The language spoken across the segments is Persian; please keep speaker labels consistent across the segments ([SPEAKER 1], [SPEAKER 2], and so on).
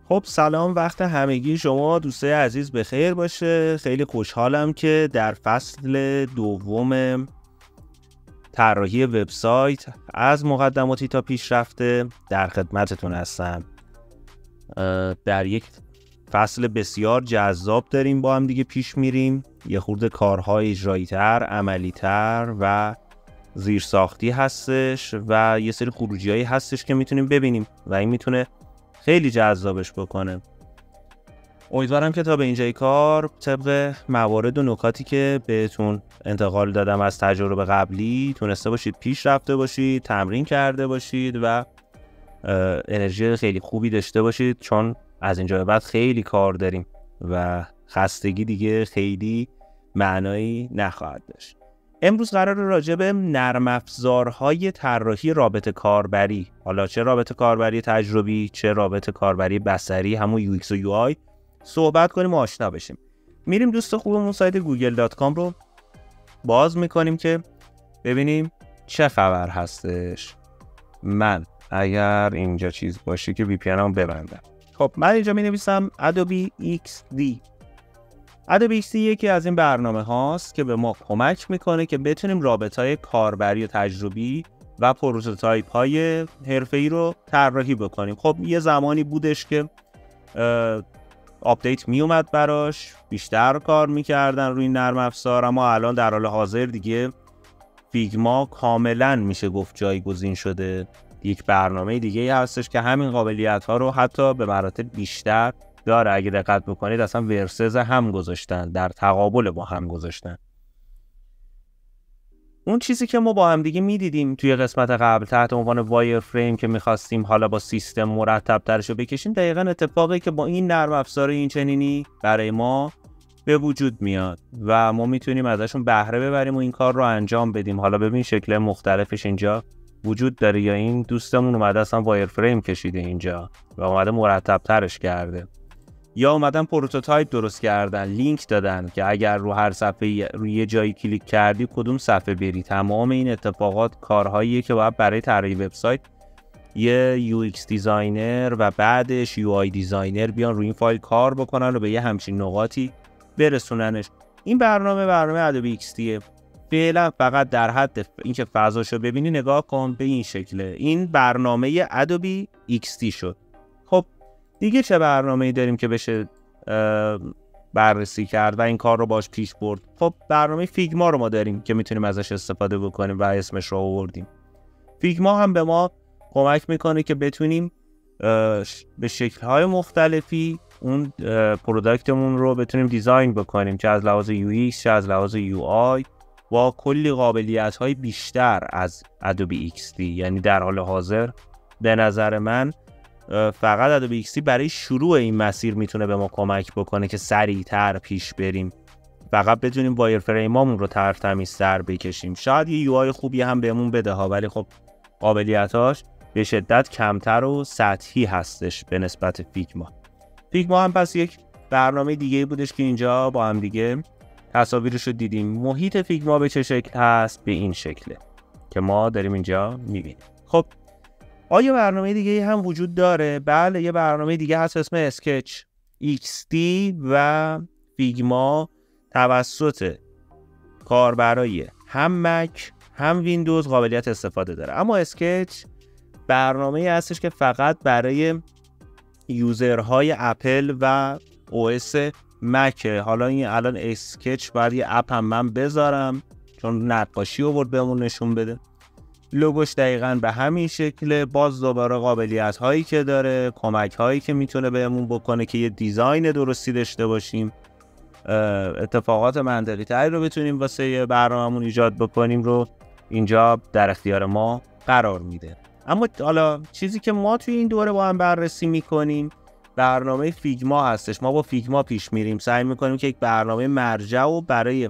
[SPEAKER 1] خب سلام، وقت همگی شما دوستای عزیز بخیر باشه. خیلی خوشحالم که در فصل دوم طراحی وبسایت از مقدماتی تا پیشرفته در خدمتتون هستم. در یک فصل بسیار جذاب داریم با هم دیگه پیش میریم. یه خورده کارهای اجرایی تر، عملی تر و زیرساختی هستش و یه سری خروجیایی هستش که میتونیم ببینیم و این میتونه خیلی جذابش بکنه. امیدوارم که تا به اینجای کار طبق موارد و نکاتی که بهتون انتقال دادم از تجربه قبلی تونسته باشید پیش رفته باشید، تمرین کرده باشید و انرژی خیلی خوبی داشته باشید، چون از اینجا به بعد خیلی کار داریم و خستگی دیگه خیلی معنایی نخواهد داشت. امروز قراره راجع به نرم افزارهای طراحی رابط کاربری، حالا چه رابط کاربری تجربی چه رابط کاربری بصری، همون UX و UI صحبت کنیم و آشنا بشیم. میریم دوست خوبمون سایت google.com رو باز میکنیم که ببینیم چه خبر هستش. من اگر اینجا چیز باشه که VPN هم ببندم. خب من اینجا می نویسم Adobe XD. Adobe XD یکی از این برنامه هاست که به ما کمک میکنه که بتونیم رابطهای کاربری و تجربی و پروتوتایپ های حرفه‌ای رو طراحی بکنیم. خب یه زمانی بودش که آپدیت می اومد براش، بیشتر کار میکردن روی این نرم افزار، اما الان در حال حاضر دیگه فیگما کاملا میشه گفت جایگزین شده. یک برنامه دیگه هستش که همین قابلیت ها رو حتی به مراتب بیشتر داره. اگه دقت بکنید اصلا ورسز هم گذاشتن، در تقابل با هم گذاشتن. اون چیزی که ما با هم دیگه میدیدیم توی قسمت قبل تحت عنوان وایر فریم که میخواستیم حالا با سیستم مرتب ترشو بکشیم، دقیقاً اتفاقی که با این نرم افزار این چنینی برای ما به وجود میاد و ما میتونیم ازشون بهره ببریم و این کار رو انجام بدیم. حالا ببین شکل مختلفش اینجا وجود داره، یا این دوستمون اومده اصلا وایر فریم کشیده اینجا و اومده مرتب ترش کرده، یا اومدن پروتوتایپ درست کردن، لینک دادن که اگر رو هر صفحه روی یه جایی کلیک کردی کدوم صفحه بری. تمام این اتفاقات کارهاییه که باید برای طراحی وبسایت یه UX دیزاینر و بعدش UI دیزاینر بیان روی این فایل کار بکنن و به یه همچین نقاطی برسوننش. این برنامه Adobe XD فعلا فقط در حد اینکه فضاشو ببینی نگاه کن به این شکله. این برنامه Adobe XD شد. خب دیگه چه برنامه‌ای داریم که بشه بررسی کرد و این کار رو باش پیش برد؟ خب برنامه فیگما رو ما داریم که میتونیم ازش استفاده بکنیم و اسمش رو آوردیم. فیگما هم به ما کمک میکنه که بتونیم به شکل‌های مختلفی اون پروداکتمون رو بتونیم دیزاین بکنیم، چه از لحاظ UX چه از لحاظ UI، با کلی قابلیت‌های بیشتر از Adobe XD. یعنی در حال حاضر به نظر من فقط Adobe XD برای شروع این مسیر میتونه به ما کمک بکنه که سریعتر پیش بریم، فقط بتونیم وایر فریمامون رو تمیزتر بکشیم. شاید یه UI خوبی هم بهمون بده ها، ولی خب قابلیتاش به شدت کمتر و سطحی هستش به نسبت فیگما. فیگما هم پس یک برنامه دیگه بودش که اینجا با هم دیگه تصاویرش رو دیدیم. محیط فیگما به چه شکل هست؟ به این شکله که ما داریم اینجا میبینیم. خب آیا برنامه دیگه هم وجود داره؟ بله، یه برنامه دیگه هست اسم اسکچ. XD و فیگما توسط کاربرای هم مک هم ویندوز قابلیت استفاده داره، اما اسکچ برنامه هستش که فقط برای یوزرهای اپل و OS مک. حالا این الان اسکچ باید یه اپ هم من بذارم چون نقاشی آورد بهمون نشون بده. لوگوش دقیقاً به همین شکله. باز دوباره قابلیت هایی که داره، کمک هایی که میتونه بهمون بکنه که یه دیزاین درستی داشته باشیم، اتفاقات منطقی تری رو بتونیم واسه برنامه‌مون ایجاد بکنیم رو اینجا در اختیار ما قرار میده. اما حالا چیزی که ما توی این دوره با هم بررسی میکنیم برنامه فیگما هستش. ما با فیگما پیش میریم، سعی میکنیم که یک برنامه مرجع و برای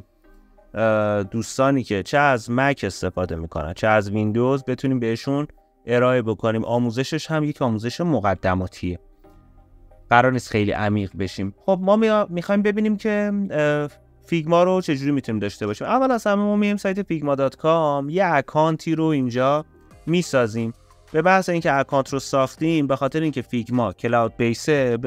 [SPEAKER 1] دوستانی که چه از مک استفاده میکنن چه از ویندوز بتونیم بهشون ارائه بکنیم. آموزشش هم یک آموزش مقدماتیه، قرار نیست خیلی عمیق بشیم. خب ما میخوایم ببینیم که فیگما رو چجوری میتونیم داشته باشیم. اول از همه ما میایم سایت figma.com، یه اکانتی رو اینجا میسازیم. به بحث اینکه اکانت رو ساختیم، به خاطر اینکه فیگما کلاود بیسه،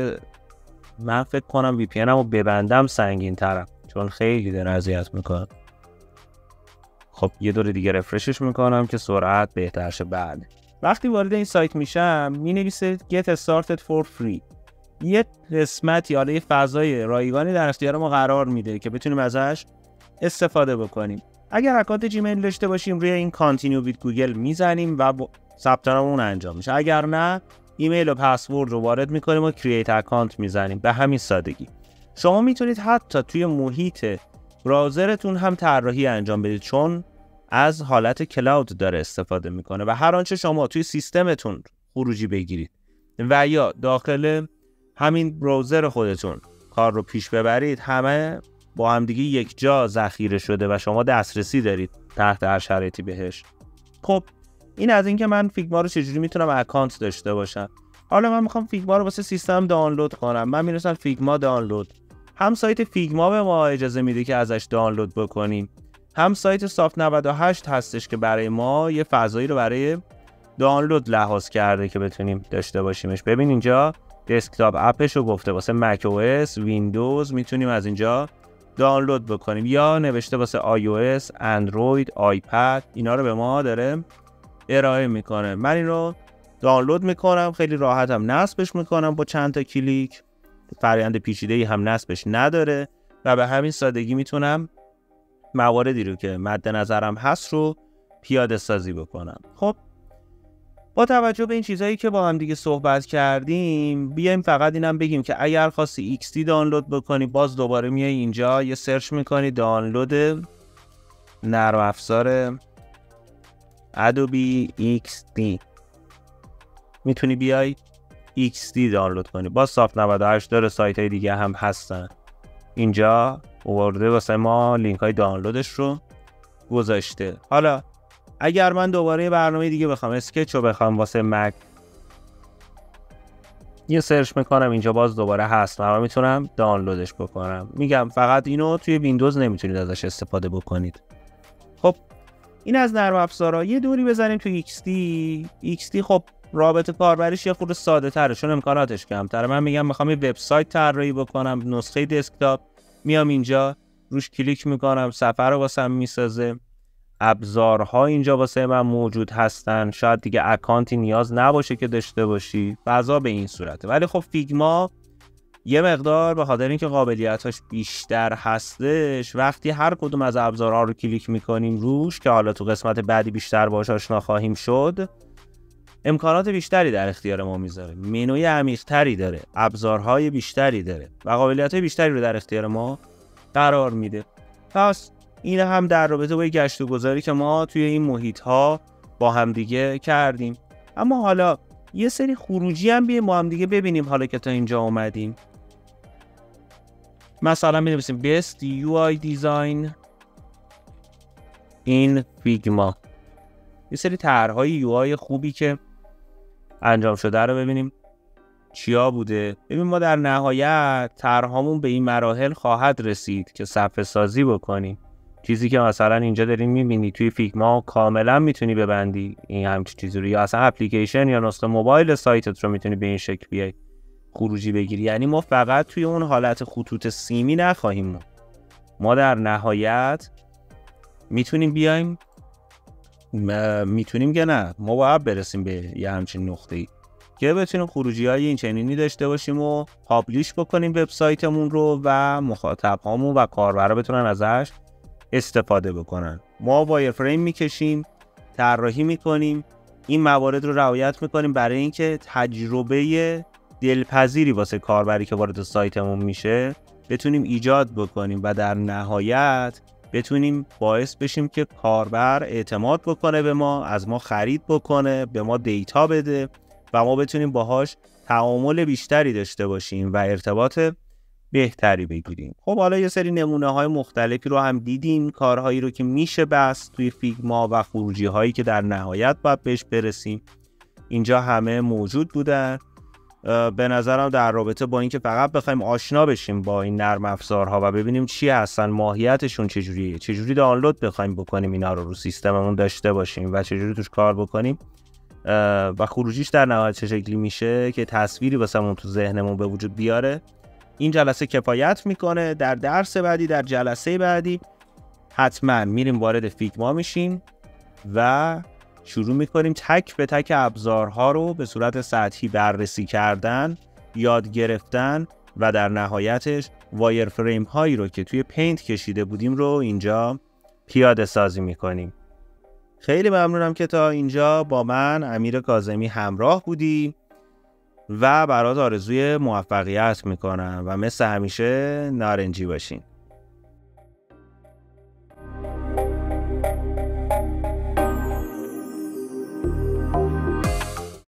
[SPEAKER 1] من فکر کنم وی پی ان رو ببندم سنگین ترم، چون خیلی داره اذیت میکنه. خب یه دور دیگه رفرشش میکنم که سرعت بهتر شه. بعد وقتی وارد این سایت میشم مینویسه get started for free. یه قسمتی، حالا یه فضای رایگانی در اختیار ما قرار میده که بتونیم ازش استفاده بکنیم. اگر اکانت جیمیل داشته باشیم روی این کانتینیو ویت گوگل میزنیم و ثبت ناممون انجام میشه. اگر نه، ایمیل و پسورد رو وارد میکنیم و کرییت اکانت میزنیم. به همین سادگی. شما میتونید حتی توی محیط براوزرتون هم طراحی انجام بدید، چون از حالت کلاود داره استفاده میکنه و هر آنچه شما توی سیستمتون خروجی بگیرید و یا داخل همین براوزر خودتون کار رو پیش ببرید، همه با هم دیگه یک جا ذخیره شده و شما دسترسی دارید تحت هر شرایطی بهش. خب این از این که من فیگما رو چجوری میتونم اکانت داشته باشم. حالا من میخوام فیگما رو واسه سیستم دانلود کنم. من میرسم فیگما دانلود. هم سایت فیگما به ما اجازه میده که ازش دانلود بکنیم، هم سایت سافت 98 هستش که برای ما یه فضایی رو برای دانلود لحاظ کرده که بتونیم داشته باشیمش. ببین اینجا دسکتاپ اپش رو گفته واسه مک او اس، ویندوز میتونیم از اینجا دانلود بکنیم، یا نوشته واسه آی او اس، اندروید، آیپد، اینا رو به ما داره ارائه میکنه. من این رو دانلود میکنم، خیلی راحتم نصبش میکنم با چند تا کلیک. فرآیند پیچیده‌ای هم نصبش نداره و به همین سادگی میتونم مواردی رو که مد نظرم هست رو پیاده سازی بکنم. خب با توجه به این چیزهایی که با هم دیگه صحبت کردیم، بیایم فقط اینم بگیم که اگر خواستی XD دانلود بکنی، باز دوباره میای اینجا یه سرچ میکنی دانلود نرم افزار Adobe XD، میتونی بیای XD دانلود کنی. باز سافت 98 داره، سایت های دیگه هم هستن. اینجا آورده واسه ما لینک های دانلودش رو گذاشته. حالا اگر من دوباره برنامه دیگه بخوام، اسکچ رو بخوام واسه مک، یه سرچ میکنم اینجا، باز دوباره هست و من میتونم دانلودش بکنم. میگم فقط اینو توی ویندوز نمیتونید ازش استفاده بکنید. خب این از نرم افزارها. یه دوری بزنیم توی XD. خب رابطه کاربریش یه خورده ساده تره چون امکاناتش کمتره. من میگم میخوام یه وبسایت طراحی بکنم، نسخه دسکتاپ، میام اینجا روش کلیک میکنم، صفحه رو واسم میسازه، ابزارها اینجا واسه من موجود هستن. شاید دیگه اکانتی نیاز نباشه که داشته باشی، فضا به این صورته. ولی خب فیگما یه مقدار به خاطر اینکه قابلیتاش بیشتر هستش، وقتی هر کدوم از ابزارها رو کلیک میکنیم روش، که حالا تو قسمت بعدی بیشتر باهاش آشنا خواهیم شد، امکانات بیشتری در اختیار ما میذاره، منوی عمیق‌تری داره، ابزارهای بیشتری داره و قابلیت‌های بیشتری رو در اختیار ما قرار میده. پس این هم در رابطه با گشت و گذاری که ما توی این محیط‌ها با هم دیگه کردیم. اما حالا یه سری خروجی هم بیایم با هم دیگه ببینیم. حالا که تا اینجا اومدیم، مثلا می‌نویسیم Best UI Design in Figma. یه سری طرح‌های UI خوبی که انجام شده رو ببینیم چیا بوده. ببین ما در نهایت طرحمون به این مراحل خواهد رسید که صفحه سازی بکنیم. چیزی که مثلا اینجا دارین می‌بینی توی فیگما کاملا میتونی ببندی این همچین چیزی رو، یا اصلا اپلیکیشن یا نسخه موبایل سایتت رو میتونی به این شکل بیای خروجی بگیری. یعنی ما فقط توی اون حالت خطوط سیمی نخواهیم. ما در نهایت میتونیم بیایم، میتونیم که نه، ما باید برسیم به یه همچین نقطه‌ای که بتونیم خروجی‌های این چنینی داشته باشیم و پابلیش بکنیم وبسایتمون رو و مخاطب‌هامون و کاربرا بتونن ازش استفاده بکنن. ما وایر فریم میکشیم، طراحی میکنیم، این موارد رو رعایت میکنیم برای اینکه تجربه دلپذیری واسه کاربری که وارد سایتمون میشه بتونیم ایجاد بکنیم و در نهایت بتونیم باعث بشیم که کاربر اعتماد بکنه به ما، از ما خرید بکنه، به ما دیتا بده و ما بتونیم باهاش تعامل بیشتری داشته باشیم و ارتباط بهتری بگیریم. خب حالا یه سری نمونه های مختلفی رو هم دیدیم، کارهایی رو که میشه بست توی فیگما و خروجی هایی که در نهایت باید بهش برسیم اینجا همه موجود بودن. به نظرم در رابطه با اینکه فقط بخوایم آشنا بشیم با این نرم افزارها و ببینیم چی هستن، ماهیتشون چجوریه، چجوری دانلود بخوایم بکنیم اینا رو سیستممون داشته باشیم و چجوری توش کار بکنیم، و خروجیش در نهایت چه شکلی میشه که تصویری واسمون تو ذهنمون به وجود بیاره. این جلسه کفایت میکنه. در درس بعدی، در جلسه بعدی حتما میریم وارد فیگما میشیم و شروع میکنیم تک به تک ابزارها رو به صورت سطحی بررسی کردن، یاد گرفتن و در نهایتش وایر فریم هایی رو که توی پینت کشیده بودیم رو اینجا پیاده سازی میکنیم. خیلی ممنونم که تا اینجا با من امیر کاظمی همراه بودی و برات آرزوی موفقیت میکنم و مثل همیشه نارنجی باشین.